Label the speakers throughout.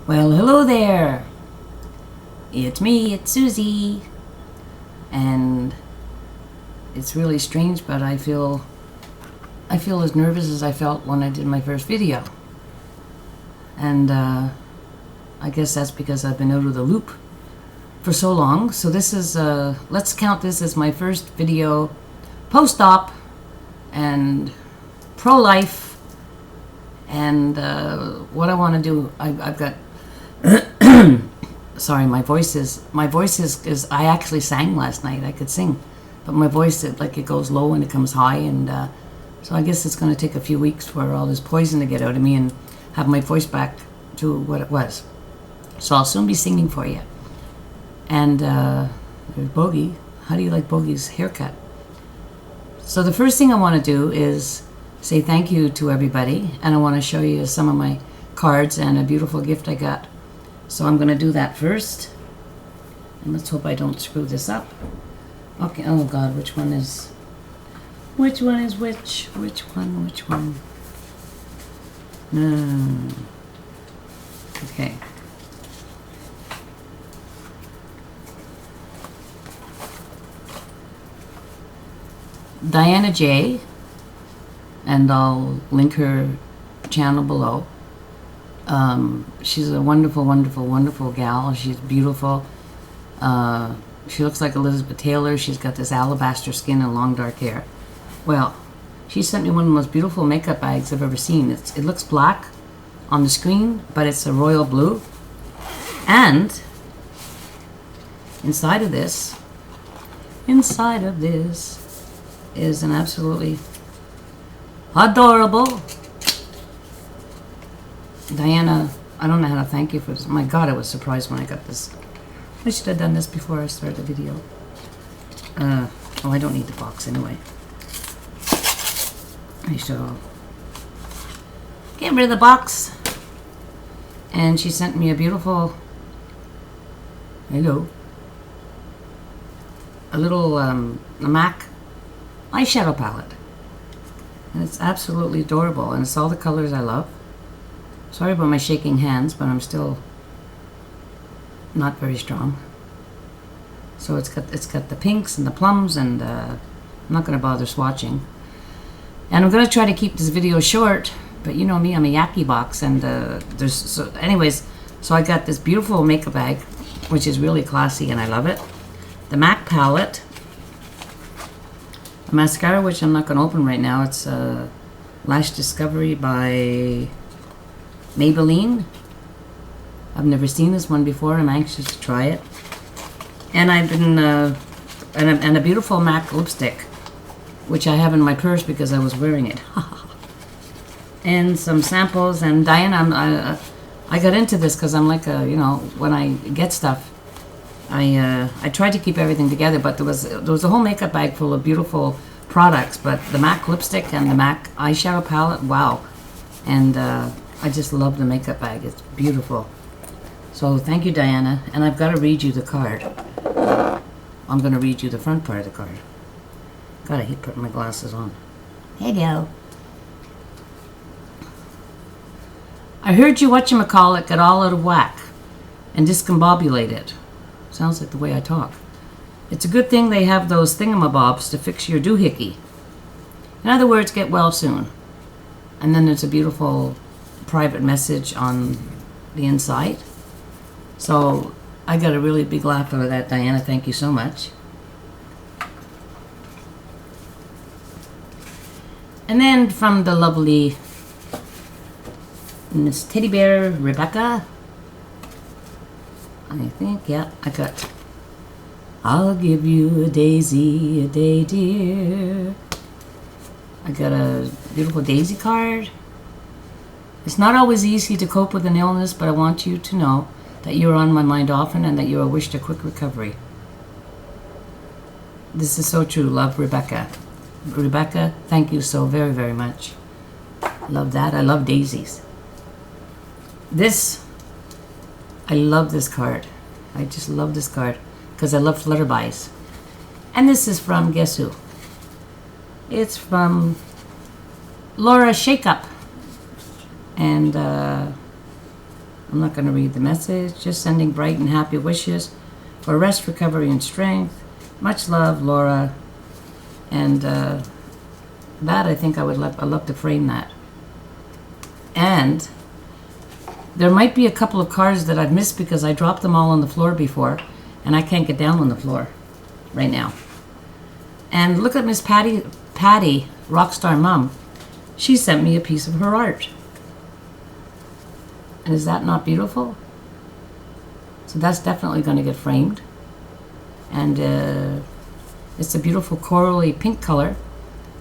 Speaker 1: Well, hello there. It's me, it's Susie. And it's really strange, but I feel as nervous as I felt when I did my first video. And I guess that's because I've been out of the loop for so long. So this is, let's count this as my first video post-op and pro-life. And what I want to do, I've got sorry, my voice is I actually sang last night. I could sing, but my voice, it goes low and it comes high, and so I guess it's going to take a few weeks for all this poison to get out of me and have my voice back to what it was. So I'll soon be singing for you. And there's Bogey. How do you like Bogey's haircut? So the first thing I want to do is say thank you to everybody, and I want to show you some of my cards and a beautiful gift I got. So I'm going to do that first. And let's hope I don't screw this up. Okay, oh God, which one is which? Which one? Okay. Diana J, and I'll link her channel below. She's a wonderful, wonderful, wonderful gal. She's beautiful. She looks like Elizabeth Taylor. She's got this alabaster skin and long dark hair. Well, she sent me one of the most beautiful makeup bags I've ever seen. It looks black on the screen, but it's a royal blue. And inside of this is an absolutely adorable Diana. I don't know how to thank you for this. My God, I was surprised when I got this. I should have done this before I started the video. Oh, I don't need the box anyway. I should get rid of the box. And she sent me a beautiful, a little a MAC eyeshadow palette. And it's absolutely adorable, and it's all the colors I love. Sorry about my shaking hands, but I'm still not very strong. So it's got the pinks and the plums, and I'm not going to bother swatching. And I'm going to try to keep this video short, but you know me, I'm a yucky box, and so I got this beautiful makeup bag, which is really classy, and I love it. The MAC palette, a mascara, which I'm not going to open right now. It's Lash Discovery by Maybelline. I've never seen this one before. I'm anxious to try it. And I've been and a beautiful MAC lipstick, which I have in my purse because I was wearing it. And some samples. And Diana, I got into this because I'm like when I get stuff, I try to keep everything together. But there was a whole makeup bag full of beautiful products. But the MAC lipstick and the MAC eyeshadow palette, wow! And I just love the makeup bag. It's beautiful. So thank you, Diana. And I've got to read you the card. I'm going to read you the front part of the card. God, I hate putting my glasses on. Hello. I heard you whatchamacallit got all out of whack and discombobulated. Sounds like the way I talk. It's a good thing they have those thingamabobs to fix your doohickey. In other words, get well soon. And then there's a beautiful private message on the inside. So I got a really big laugh out of that, Diana. Thank you so much. And then from the lovely Miss Teddy Bear Rebecca, I think, yeah, I got I'll give you a daisy, a day dear. I got a beautiful daisy card. It's not always easy to cope with an illness, but I want you to know that you're on my mind often and that you are wished a quick recovery. This is so true. Love, Rebecca. Rebecca, thank you so very, very much. Love that. I love daisies. I love this card. I just love this card because I love flutterbys. And this is from, guess who? It's from Laura Shakeup. And I'm not going to read the message. Just sending bright and happy wishes for rest, recovery, and strength. Much love, Laura. And that, I think I'd love to frame that. And there might be a couple of cards that I've missed because I dropped them all on the floor before, and I can't get down on the floor right now. And look at Miss Patty, Rockstar Mom. She sent me a piece of her art. And is that not beautiful? So that's definitely going to get framed. And it's a beautiful corally pink color.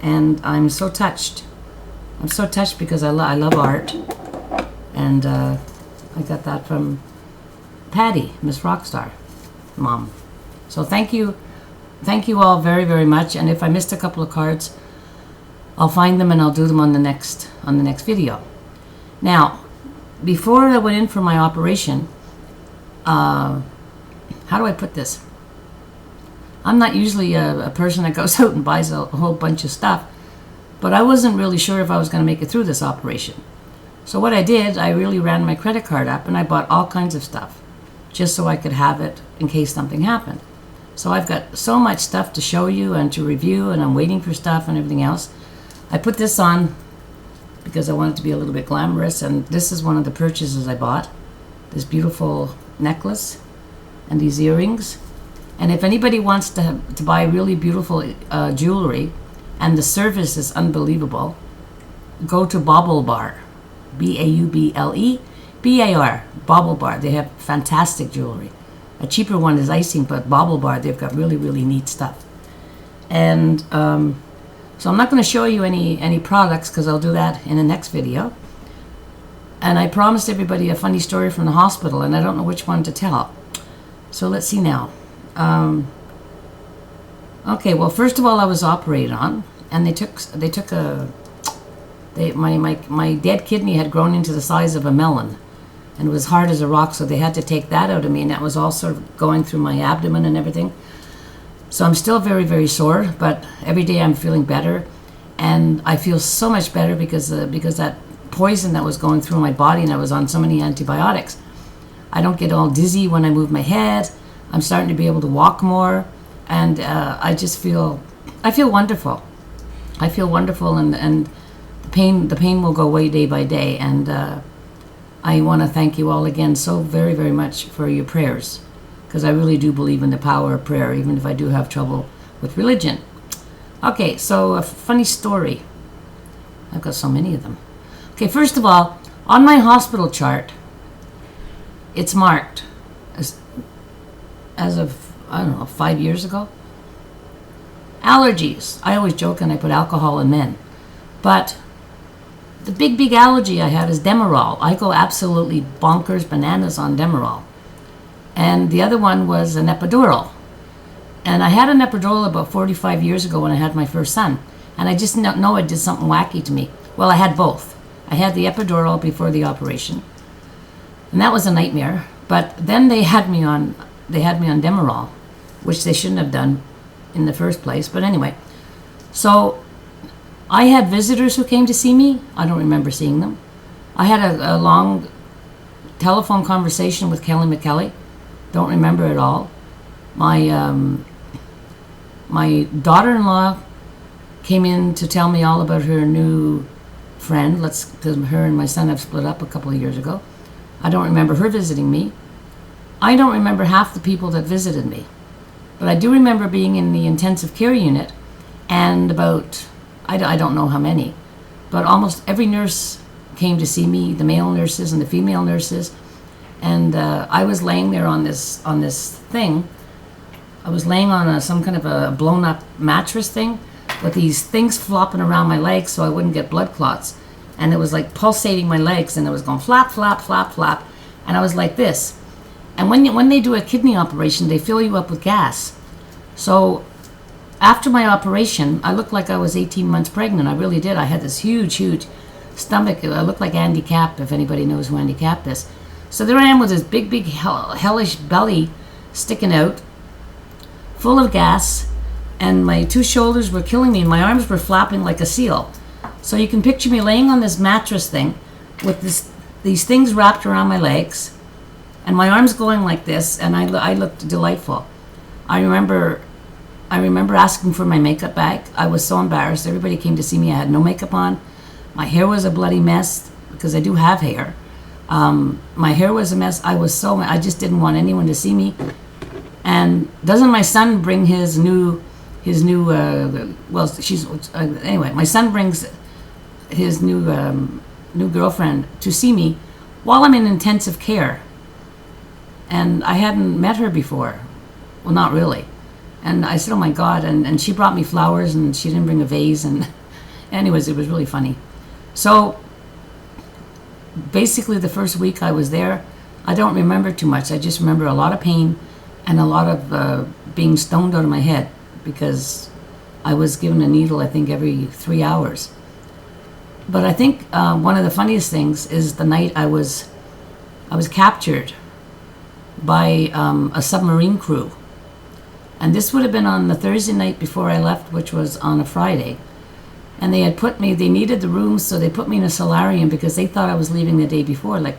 Speaker 1: And I'm so touched. I'm so touched because I love art. And I got that from Patty, Miss Rockstar Mom. So thank you all very, very much. And if I missed a couple of cards, I'll find them and I'll do them on the next video. Now, before I went in for my operation, how do I put this? I'm not usually a person that goes out and buys a whole bunch of stuff, but I wasn't really sure if I was going to make it through this operation. So what I did, I really ran my credit card up and I bought all kinds of stuff just so I could have it in case something happened. So I've got so much stuff to show you and to review, and I'm waiting for stuff and everything else. I put this on because I want it to be a little bit glamorous, and this is one of the purchases I bought. This beautiful necklace and these earrings. And if anybody wants to buy really beautiful jewelry, and the service is unbelievable, go to Bauble Bar. B-A-U-B-L-E-B-A-R. Bauble Bar. They have fantastic jewelry. A cheaper one is icing, but Bauble Bar, they've got really, really neat stuff. And so I'm not going to show you any products because I'll do that in the next video. And I promised everybody a funny story from the hospital, and I don't know which one to tell. So let's see now. Okay, well, first of all, I was operated on, and my dead kidney had grown into the size of a melon, and it was hard as a rock, so they had to take that out of me, and that was all sort of going through my abdomen and everything. So I'm still very, very sore, but every day I'm feeling better, and I feel so much better because that poison that was going through my body, and I was on so many antibiotics. I don't get all dizzy when I move my head. I'm starting to be able to walk more, and I feel wonderful. I feel wonderful, and the pain will go away day by day, and I want to thank you all again so very, very much for your prayers, because I really do believe in the power of prayer, even if I do have trouble with religion. Okay, so a funny story. I've got so many of them. Okay, first of all, on my hospital chart, it's marked as of, I don't know, 5 years ago. Allergies. I always joke and I put alcohol in men. But the big allergy I have is Demerol. I go absolutely bonkers bananas on Demerol. And the other one was an epidural. And I had an epidural about 45 years ago when I had my first son. And I just know it did something wacky to me. Well, I had both. I had the epidural before the operation. And that was a nightmare. But then they had me on Demerol, which they shouldn't have done in the first place. But anyway, so I had visitors who came to see me. I don't remember seeing them. I had a long telephone conversation with Kelly McKelly. Don't remember at all. My daughter-in-law came in to tell me all about her new friend. Because her and my son have split up a couple of years ago. I don't remember her visiting me. I don't remember half the people that visited me. But I do remember being in the intensive care unit, and about, I don't know how many, but almost every nurse came to see me, the male nurses and the female nurses. And I was laying there on this thing. I was laying on some kind of a blown up mattress thing with these things flopping around my legs so I wouldn't get blood clots. And it was like pulsating my legs, and it was going flap, flap, flap, flap. And I was like this. And when they do a kidney operation, they fill you up with gas. So after my operation, I looked like I was 18 months pregnant. I really did. I had this huge stomach. I looked like Andy Capp, if anybody knows who Andy Capp is. So there I am with this big hellish belly sticking out, full of gas, and my two shoulders were killing me, and my arms were flapping like a seal. So you can picture me laying on this mattress thing with these things wrapped around my legs, and my arms going like this, and I looked delightful. I remember asking for my makeup bag. I was so embarrassed. Everybody came to see me. I had no makeup on. My hair was a bloody mess because I do have hair. My hair was a mess. I just didn't want anyone to see me. And doesn't my son bring his new anyway, my son brings his new girlfriend to see me while I'm in intensive care. And I hadn't met her before. Well, not really. And I said, oh my God, and she brought me flowers, and she didn't bring a vase, and anyways, it was really funny. So basically the first week I was there, I don't remember too much. I just remember a lot of pain and a lot of being stoned out of my head, because I was given a needle, I think, every 3 hours. But I think one of the funniest things is the night I was captured by a submarine crew. And this would have been on the Thursday night before I left, which was on a Friday. And they needed the rooms, so they put me in a solarium because they thought I was leaving the day before. Like,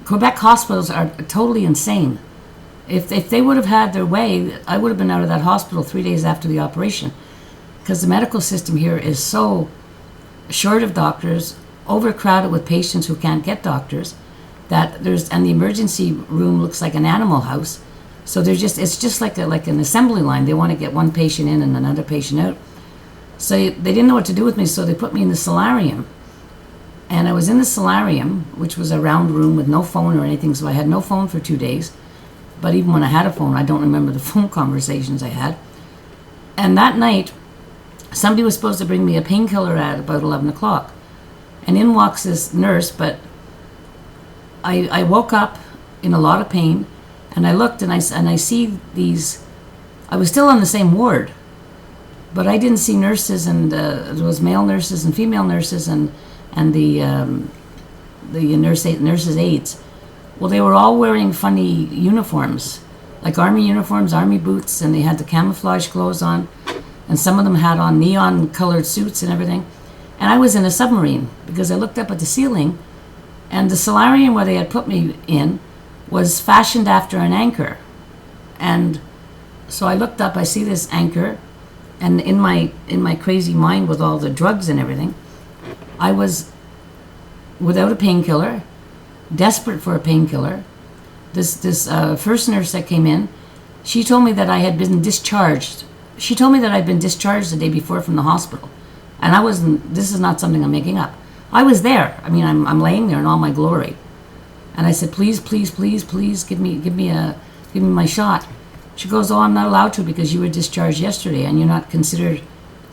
Speaker 1: Quebec hospitals are totally insane. If they would have had their way, I would have been out of that hospital 3 days after the operation. Because the medical system here is so short of doctors, overcrowded with patients who can't get doctors, and the emergency room looks like an animal house. So it's just like an assembly line. They want to get one patient in and another patient out. So they didn't know what to do with me, so they put me in the solarium. And I was in the solarium, which was a round room with no phone or anything, so I had no phone for 2 days. But even when I had a phone, I don't remember the phone conversations I had. And that night, somebody was supposed to bring me a painkiller at about 11 o'clock. And in walks this nurse, but I woke up in a lot of pain, and I looked and I see these. I was still on the same ward, but I didn't see nurses, and there was male nurses and female nurses, and the nurses' aides. Well, they were all wearing funny uniforms, like army uniforms, army boots, and they had the camouflage clothes on, and some of them had on neon-colored suits and everything. And I was in a submarine because I looked up at the ceiling, and the solarium where they had put me in was fashioned after an anchor. And so I looked up, I see this anchor, and in my crazy mind with all the drugs and everything, I was without a painkiller, desperate for a painkiller. This first nurse that came in, she told me that I had been discharged. She told me that I'd been discharged the day before from the hospital. And I wasn't, this is not something I'm making up. I was there. I mean, I'm laying there in all my glory. And I said, please, please, please, please give me my shot. She goes, oh, I'm not allowed to because you were discharged yesterday and you're not considered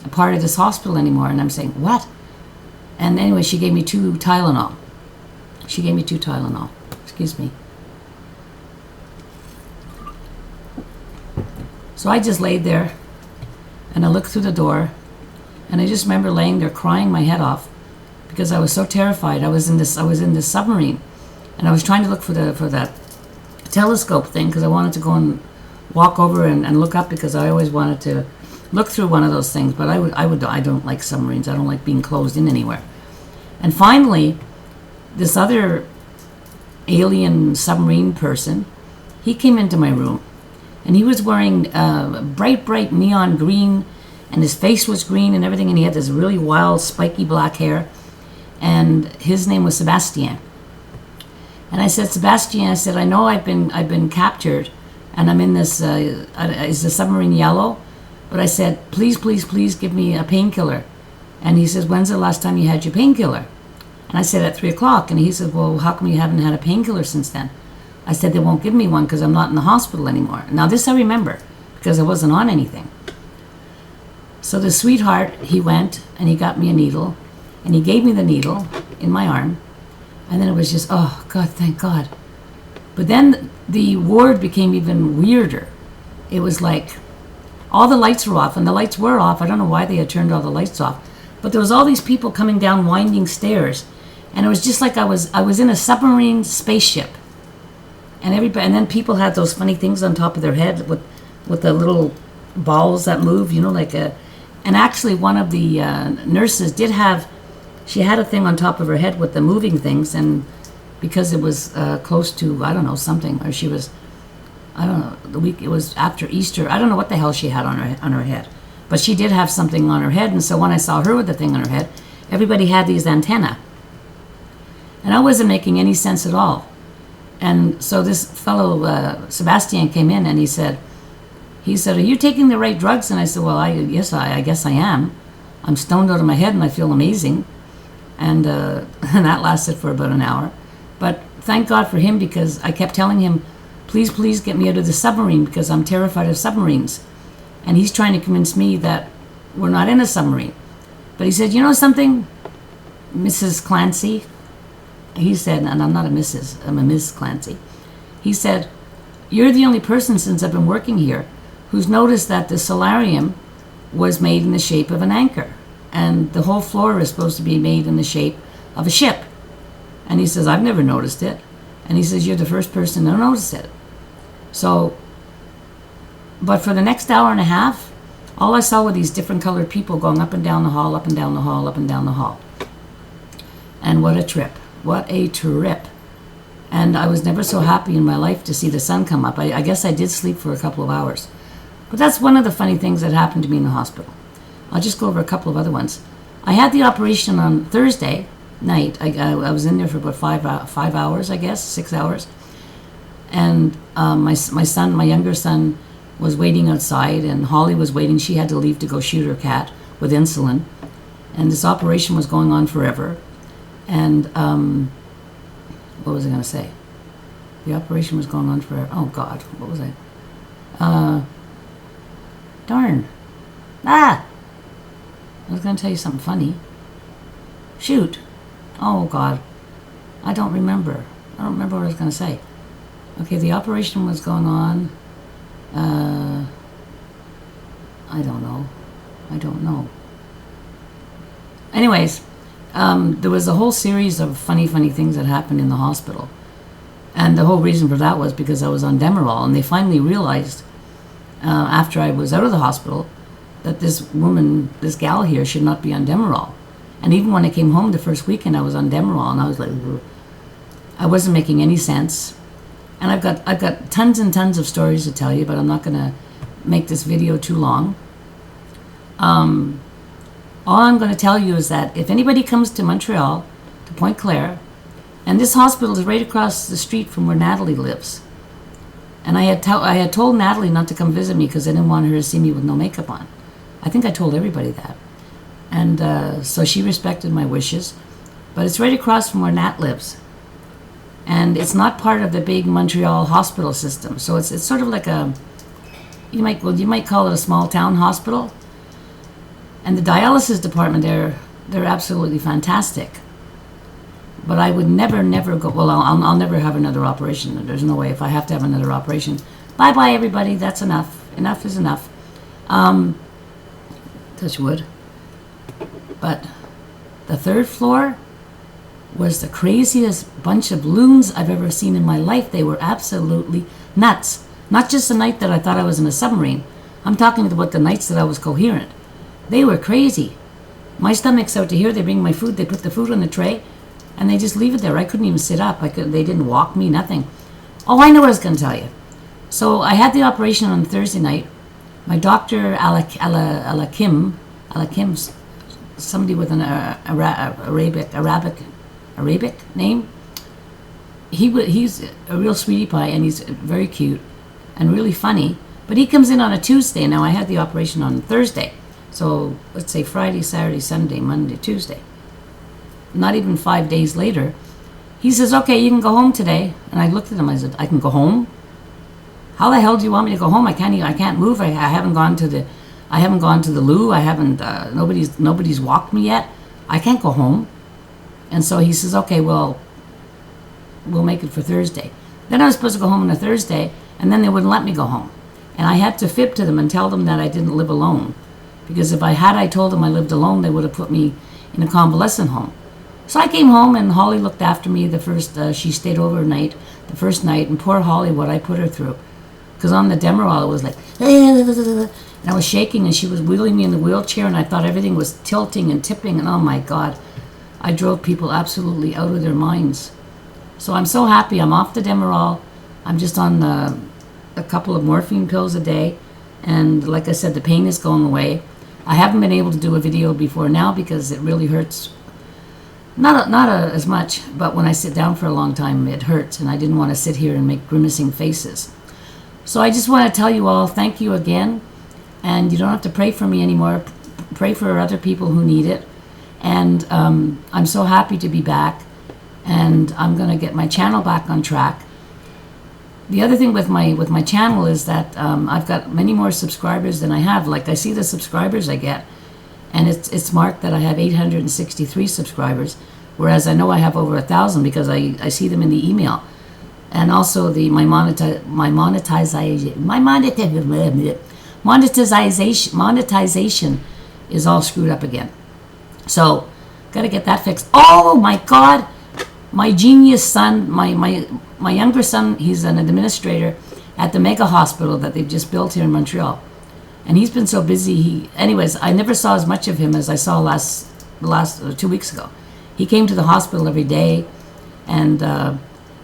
Speaker 1: a part of this hospital anymore. And I'm saying, what? And anyway, she gave me 2 Tylenol. Excuse me. So I just laid there and I looked through the door, and I just remember laying there crying my head off because I was so terrified. I was in this submarine, and I was trying to look for that telescope thing because I wanted to go and walk over and look up because I always wanted to look through one of those things. But I don't like submarines. I don't like being closed in anywhere. And finally, this other alien submarine person, he came into my room, and he was wearing bright neon green, and his face was green and everything, and he had this really wild spiky black hair, and his name was Sebastien. And I said, Sebastien, I said, I know I've been captured, and I'm in this, is the submarine yellow? But I said, please, please, please give me a painkiller. And he says, when's the last time you had your painkiller? And I said, at 3 o'clock. And he said, well, how come you haven't had a painkiller since then? I said, they won't give me one because I'm not in the hospital anymore. Now this I remember because I wasn't on anything. So the sweetheart, he went and he got me a needle, and he gave me the needle in my arm. And then it was just, oh God, thank God. But then the ward became even weirder. It was like all the lights were off, and the lights were off. I don't know why they had turned all the lights off, but there was all these people coming down winding stairs, and it was just like I was in a submarine spaceship. And then people had those funny things on top of their head with the little balls that move, like a. And actually, one of the nurses did have she had a thing on top of her head with the moving things, and because it was close to, I don't know, something, or she was, I don't know, the week, it was after Easter, I don't know what the hell she had on her head, but she did have something on her head, and so when I saw her with the thing on her head, everybody had these antennae, and I wasn't making any sense at all. And so this fellow, Sebastian, came in, and he said, are you taking the right drugs? And I said, well, I guess I am. I'm stoned out of my head, and I feel amazing. And and that lasted for about an hour. But thank God for him, because I kept telling him, please get me out of the submarine, because I'm terrified of submarines. And he's trying to convince me that we're not in a submarine. But he said, you know something, Mrs. Clancy? He said, and I'm not a Mrs., I'm a Ms. Clancy. He said, you're the only person since I've been working here who's noticed that the solarium was made in the shape of an anchor. And the whole floor is supposed to be made in the shape of a ship. And he says, I've never noticed it. And he says, you're the first person to notice it. So, but for the next hour and a half, all I saw were these different colored people going up and down the hall, up and down the hall, up and down the hall. And what a trip. What a trip. And I was never so happy in my life to see the sun come up. I guess I did sleep for a couple of hours. But that's one of the funny things that happened to me in the hospital. I'll just go over a couple of other ones. I had the operation on Thursday night. I was in there for about 5 hours, I guess, 6 hours. And my son, my younger son, was waiting outside, and Holly was waiting. She had to leave to go shoot her cat with insulin. And this operation was going on forever. And what was I going to say? The operation was going on forever. Oh, God, what was I? Darn. I was going to tell you something funny. Shoot. Oh, God. I don't remember. I don't remember what I was going to say. Okay, the operation was going on. I don't know. Anyways, there was a whole series of funny things that happened in the hospital. And the whole reason for that was because I was on Demerol, and they finally realized, after I was out of the hospital, that this woman, this gal here, should not be on Demerol. And even when I came home the first weekend, I was on Demerol, and I was like, ugh. I wasn't making any sense. And I've got tons and tons of stories to tell you, but I'm not going to make this video too long. All I'm going to tell you is that if anybody comes to Montreal, to Pointe Claire, and this hospital is right across the street from where Natalie lives. And I had told Natalie not to come visit me because I didn't want her to see me with no makeup on. I think I told everybody that. And so she respected my wishes. But it's right across from where Nat lives. And it's not part of the big Montreal hospital system. So it's sort of like a, you might call it a small town hospital. And the dialysis department there, they're absolutely fantastic. But I would never go, well, I'll never have another operation. There's no way. If I have to have another operation, bye-bye, everybody. That's enough. Enough is enough. Touch wood. But the third floor was the craziest bunch of balloons I've ever seen in my life. They were absolutely nuts. Not just the night that I thought I was in a submarine. I'm talking about the nights that I was coherent. They were crazy. My stomach's out to here. They bring my food. They put the food on the tray, and they just leave it there. I couldn't even sit up. They didn't walk me, nothing. Oh, I know what I was going to tell you. So I had the operation on Thursday night. My doctor, Alakim, somebody with an Arabic name. He's a real sweetie pie, and he's very cute and really funny. But he comes in on a Tuesday. Now I had the operation on Thursday. So let's say Friday, Saturday, Sunday, Monday, Tuesday. Not even 5 days later, he says, okay, you can go home today. And I looked at him, I said, I can go home? How the hell do you want me to go home? I can't move. I haven't gone to the loo. I haven't, nobody's walked me yet. I can't go home. And so he says, okay, well, we'll make it for Thursday. Then I was supposed to go home on a Thursday, and then they wouldn't let me go home. And I had to fib to them and tell them that I didn't live alone. Because if I told them I lived alone, they would have put me in a convalescent home. So I came home, and Holly looked after me she stayed overnight the first night, and poor Holly, what I put her through. Because on the Demerol, it was like, and I was shaking, and she was wheeling me in the wheelchair, and I thought everything was tilting and tipping, and oh my God. I drove people absolutely out of their minds. So I'm so happy. I'm off the Demerol. I'm just on a couple of morphine pills a day. And like I said, the pain is going away. I haven't been able to do a video before now because it really hurts. Not as much, but when I sit down for a long time, it hurts. And I didn't want to sit here and make grimacing faces. So I just want to tell you all, thank you again. And you don't have to pray for me anymore. Pray for other people who need it. And I'm so happy to be back. And I'm going to get my channel back on track. The other thing with my channel is that I've got many more subscribers than I have. Like, I see the subscribers I get, and it's marked that I have 863 subscribers, whereas I know I have over 1,000 because I see them in the email. And also my monetization is all screwed up again. So, gotta get that fixed. Oh my God! My genius son, my younger son, he's an administrator at the mega hospital that they've just built here in Montreal. And he's been so busy. Anyways, I never saw as much of him as I saw last 2 weeks ago. He came to the hospital every day, and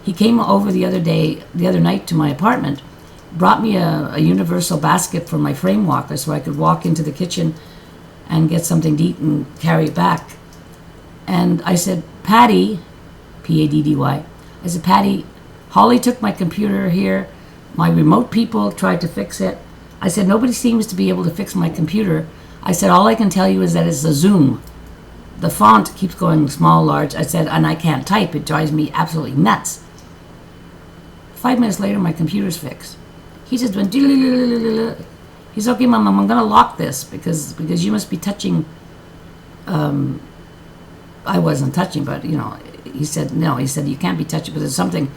Speaker 1: he came over the other night to my apartment, brought me a universal basket for my frame walker so I could walk into the kitchen and get something to eat and carry it back. And I said, Patty, P-A-D-D-Y, I said, Patty, Holly took my computer here. My remote people tried to fix it. I said, nobody seems to be able to fix my computer. I said, all I can tell you is that it's a Zoom. The font keeps going small, large. I said, and I can't type. It drives me absolutely nuts. 5 minutes later, my computer's fixed. He just went, he's okay, Mom, I'm going to lock this because you must be touching. I wasn't touching, but, you know, he said, no, he said, you can't be touching, but there's something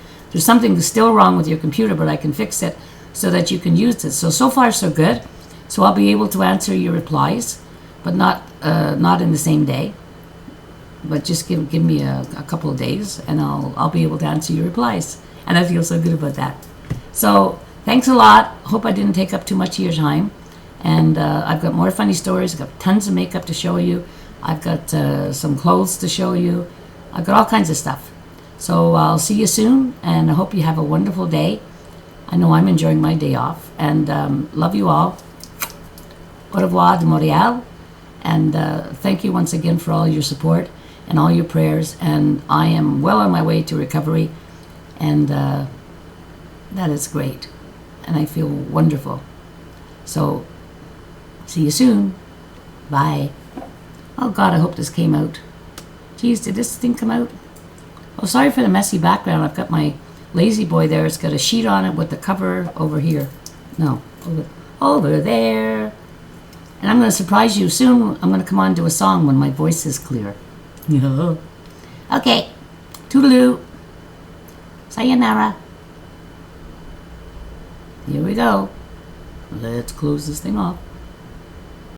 Speaker 1: still wrong with your computer, but I can fix it so that you can use it. So far, so good. So I'll be able to answer your replies, but not in the same day. But just give me a couple of days, and I'll be able to answer your replies. And I feel so good about that. So thanks a lot. Hope I didn't take up too much of your time. And I've got more funny stories. I've got tons of makeup to show you. I've got some clothes to show you. I've got all kinds of stuff. So I'll see you soon, and I hope you have a wonderful day. I know I'm enjoying my day off, and love you all. Au revoir de Montréal, and thank you once again for all your support and all your prayers, and I am well on my way to recovery, and that is great, and I feel wonderful. So, see you soon. Bye. Oh God, I hope this came out. Geez, did this thing come out? Oh, sorry for the messy background. I've got my Lazy Boy there. It's got a sheet on it with the cover over here. No, over there. And I'm going to surprise you soon. I'm going to come on to a song when my voice is clear. Okay. Toodaloo. Sayonara. Here we go. Let's close this thing off.